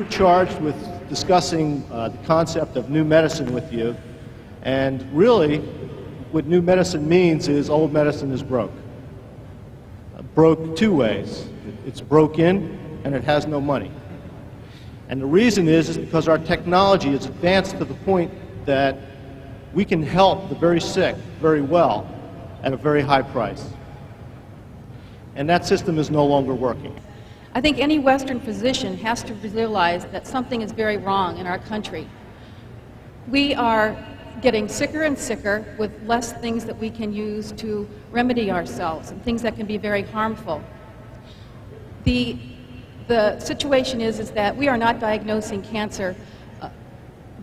were charged with discussing the concept of new medicine with you, and really what new medicine means is old medicine is broke. Broke two ways. It's broke in and it has no money. And the reason is because our technology is advanced to the point that we can help the very sick very well at a very high price. And that system is no longer working. I think any Western physician has to realize that something is very wrong in our country. We are getting sicker and sicker with less things that we can use to remedy ourselves and things that can be very harmful. The situation is that we are not diagnosing cancer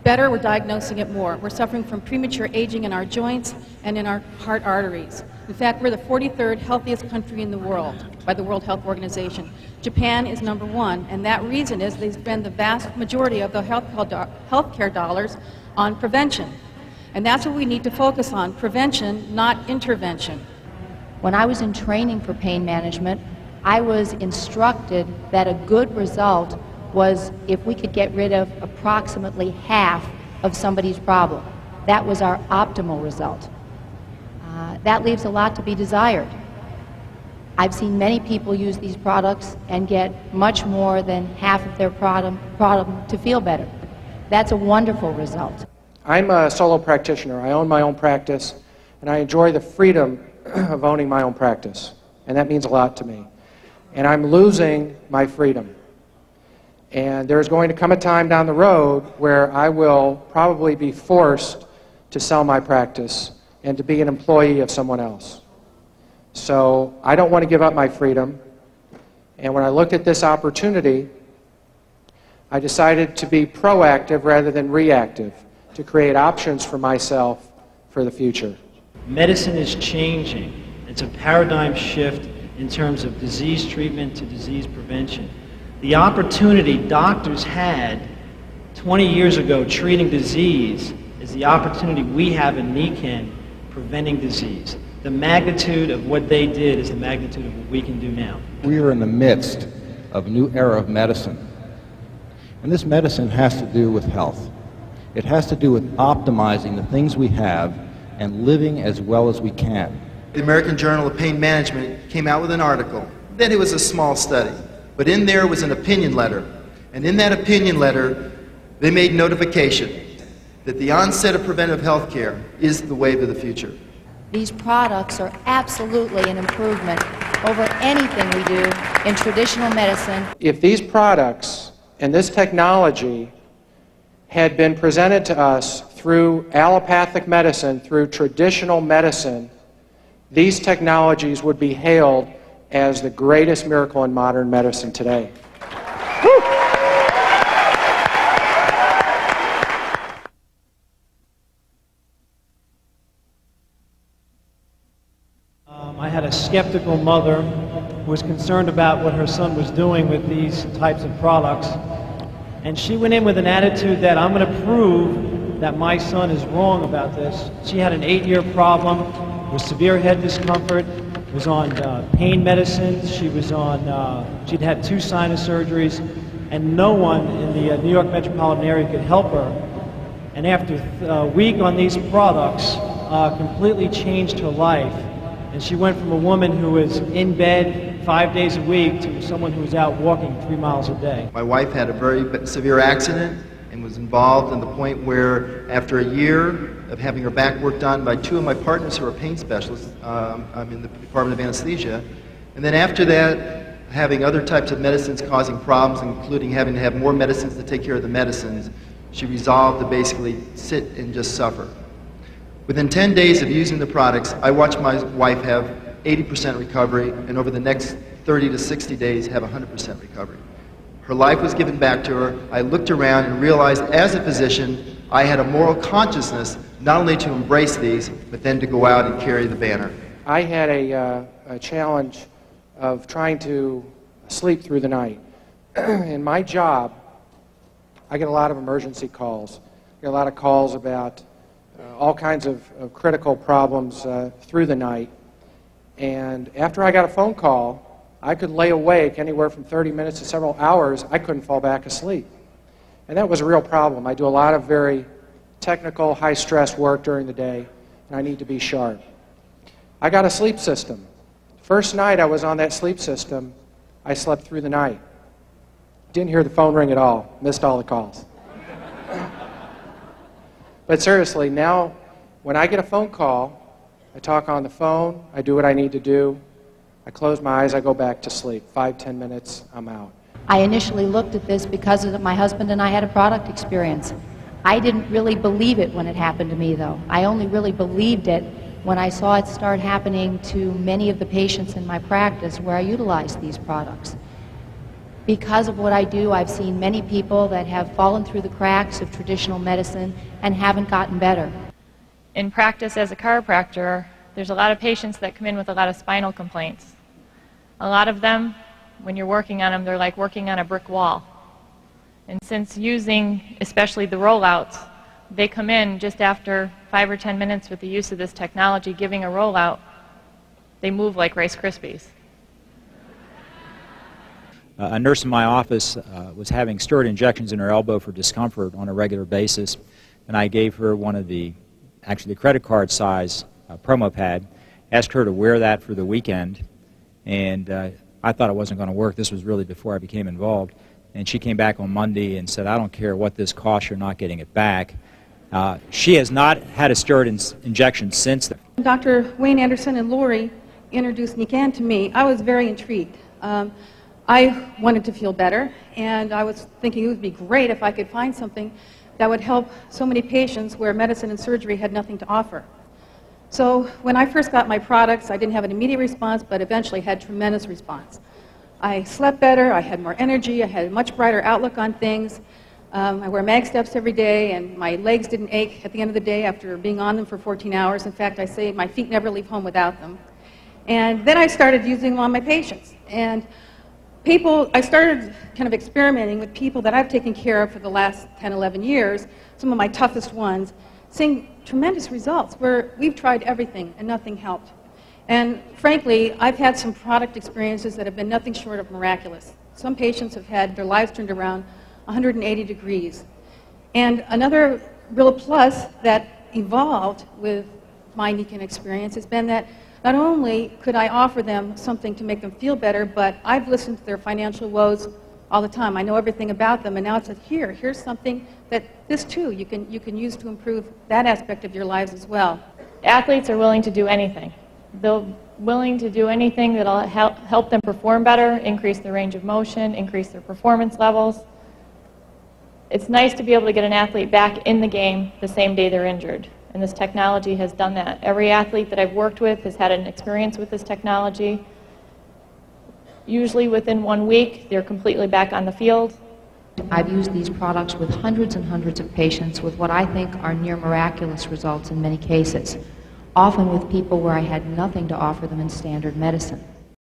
better, we're diagnosing it more. We're suffering from premature aging in our joints and in our heart arteries. In fact, we're the 43rd healthiest country in the world by the World Health Organization. Japan is number one, and that reason is they spend the vast majority of the healthcare dollars on prevention. And that's what we need to focus on, prevention, not intervention. When I was in training for pain management, I was instructed that a good result was if we could get rid of approximately half of somebody's problem. That was our optimal result. That leaves a lot to be desired. I've seen many people use these products and get much more than half of their problem to feel better. That's a wonderful result. I'm a solo practitioner. I own my own practice, and I enjoy the freedom of owning my own practice, and that means a lot to me. And I'm losing my freedom. And there's going to come a time down the road where I will probably be forced to sell my practice and to be an employee of someone else. So I don't want to give up my freedom. And when I looked at this opportunity, I decided to be proactive rather than reactive, to create options for myself for the future. Medicine is changing. It's a paradigm shift in terms of disease treatment to disease prevention. The opportunity doctors had 20 years ago treating disease is the opportunity we have in Nikken preventing disease. The magnitude of what they did is the magnitude of what we can do now. We are in the midst of a new era of medicine. And this medicine has to do with health. It has to do with optimizing the things we have and living as well as we can. The American Journal of Pain Management came out with an article. Then it was a small study, but in there was an opinion letter. And in that opinion letter, they made notification that the onset of preventive health care is the wave of the future. These products are absolutely an improvement over anything we do in traditional medicine. If these products and this technology had been presented to us through allopathic medicine, through traditional medicine, these technologies would be hailed as the greatest miracle in modern medicine today. Woo! I had a skeptical mother who was concerned about what her son was doing with these types of products. And she went in with an attitude that I'm going to prove that my son is wrong about this. She had an 8-year problem with severe head discomfort, was on pain medicines, she'd had 2 sinus surgeries, and no one in the New York metropolitan area could help her. And after a week on these products, completely changed her life. And she went from a woman who was in bed 5 days a week to someone who was out walking 3 miles a day. My wife had a very severe accident and was involved in the point where after a year of having her back worked on by 2 of my partners who are pain specialists, I'm in the Department of Anesthesia, and then after that having other types of medicines causing problems, including having to have more medicines to take care of the medicines, she resolved to basically sit and just suffer. Within 10 days of using the products, I watched my wife have 80% recovery, and over the next 30 to 60 days have 100% recovery. Her life was given back to her. I looked around and realized as a physician, I had a moral consciousness not only to embrace these, but then to go out and carry the banner. I had a challenge of trying to sleep through the night. In my job, I get a lot of emergency calls. I get a lot of calls about all kinds of critical problems through the night. And after I got a phone call, I could lay awake anywhere from 30 minutes to several hours. I couldn't fall back asleep. And that was a real problem. I do a lot of very technical, high-stress work during the day, and I need to be sharp. I got a sleep system. First night I was on that sleep system, I slept through the night. Didn't hear the phone ring at all. Missed all the calls. But seriously, now when I get a phone call, I talk on the phone, I do what I need to do, I close my eyes, I go back to sleep. 5-10 minutes, I'm out. I initially looked at this because my husband and I had a product experience. I didn't really believe it when it happened to me, though. I only really believed it when I saw it start happening to many of the patients in my practice where I utilized these products. Because of what I do, I've seen many people that have fallen through the cracks of traditional medicine and haven't gotten better. In practice as a chiropractor, there's a lot of patients that come in with a lot of spinal complaints. A lot of them, when you're working on them, they're like working on a brick wall. And since using, especially the rollouts, they come in just after 5 or 10 minutes with the use of this technology, giving a rollout, they move like Rice Krispies. A nurse in my office was having steroid injections in her elbow for discomfort on a regular basis, and I gave her one of the, actually the credit card size promo pad, asked her to wear that for the weekend, and I thought it wasn't going to work. This was really before I became involved. And she came back on Monday and said, I don't care what this costs, you're not getting it back. She has not had a steroid injection since then. Dr. Wayne Anderson and Lori introduced Nikken to me. I was very intrigued. I wanted to feel better, and I was thinking it would be great if I could find something that would help so many patients where medicine and surgery had nothing to offer. So when I first got my products, I didn't have an immediate response, but eventually had tremendous response. I slept better, I had more energy, I had a much brighter outlook on things. I wear mag steps every day, and my legs didn't ache at the end of the day after being on them for 14 hours. In fact, I say my feet never leave home without them. And then I started using them on my patients. And I started kind of experimenting with people that I've taken care of for the last 10, 11 years, some of my toughest ones, seeing tremendous results where we've tried everything and nothing helped. And frankly, I've had some product experiences that have been nothing short of miraculous. Some patients have had their lives turned around 180 degrees. And another real plus that evolved with my Nikken experience has been that not only could I offer them something to make them feel better, but I've listened to their financial woes all the time. I know everything about them, and now it's here's something that this too you can use to improve that aspect of your lives as well. Athletes are willing to do anything. They're willing to do anything that will help them perform better, increase their range of motion, increase their performance levels. It's nice to be able to get an athlete back in the game the same day they're injured, and this technology has done that. Every athlete that I've worked with has had an experience with this technology. Usually within 1 week, they're completely back on the field. I've used these products with hundreds and hundreds of patients with what I think are near miraculous results in many cases, often with people where I had nothing to offer them in standard medicine.